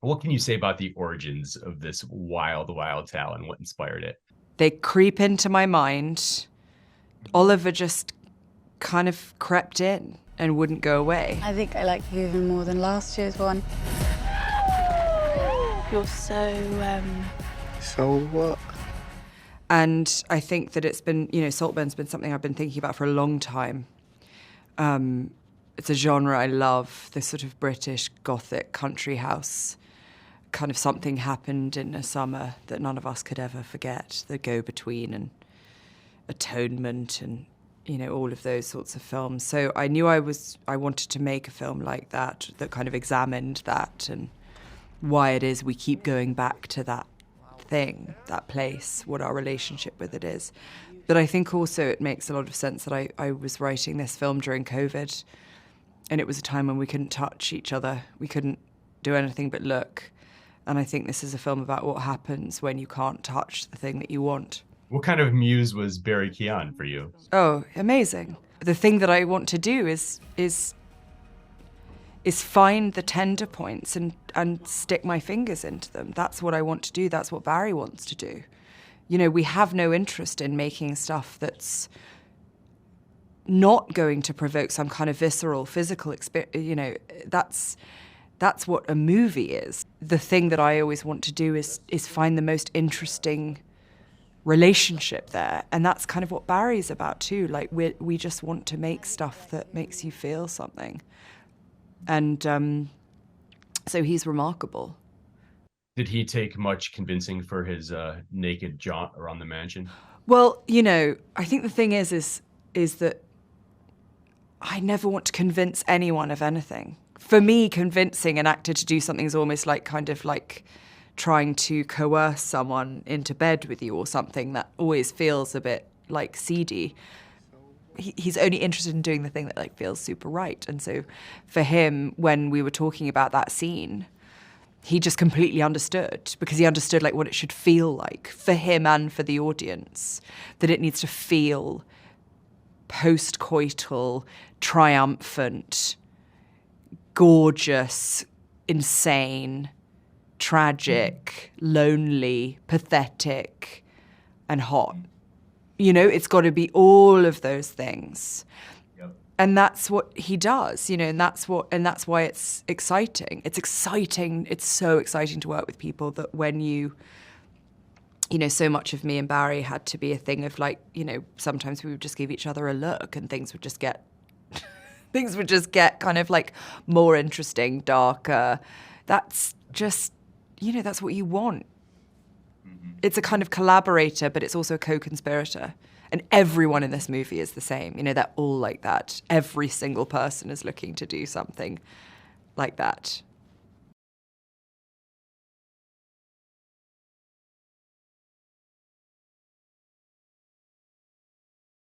What can you say about the origins of this wild, wild tale and what inspired it? They creep into my mind. Oliver just kind of crept in and wouldn't go away. I think I like you even more than last year's one. You're so, So what? And I think that it's been, Saltburn's been something I've been thinking about for a long time. It's a genre I love, this sort of British gothic country house. Kind of something happened in a summer that none of us could ever forget. The go-between and Atonement and, all of those sorts of films. So I knew I wanted to make a film like that kind of examined that and why it is we keep going back to that thing, that place, what our relationship with it is. But I think also it makes a lot of sense that I was writing this film during COVID, and it was a time when we couldn't touch each other. We couldn't do anything but look. And I think this is a film about what happens when you can't touch the thing that you want. What kind of muse was Barry Keoghan for you? Oh, amazing. The thing that I want to do is find the tender points and stick my fingers into them. That's what I want to do. That's what Barry wants to do. We have no interest in making stuff that's not going to provoke some kind of visceral, physical experience. That's what a movie is. The thing that I always want to do is find the most interesting relationship there. And that's kind of what Barry's about too. Like we just want to make stuff that makes you feel something. And so he's remarkable. Did he take much convincing for his naked jaunt around the mansion? Well, I think the thing is that I never want to convince anyone of anything. For me, convincing an actor to do something is almost like kind of like trying to coerce someone into bed with you or something. That always feels a bit like seedy. He's only interested in doing the thing that like feels super right. And so for him, when we were talking about that scene, he just completely understood, because he understood like what it should feel like for him and for the audience, that it needs to feel post-coital, triumphant, gorgeous, insane, tragic, lonely, pathetic, and hot. It's got to be all of those things. Yep. And that's what he does, and that's why it's exciting. It's exciting. It's so exciting to work with people that when so much of me and Barry had to be a thing of like, sometimes we would just give each other a look and things would just get kind of like more interesting, darker. That's just, that's what you want. Mm-hmm. It's a kind of collaborator, but it's also a co-conspirator. And everyone in this movie is the same. They're all like that. Every single person is looking to do something like that.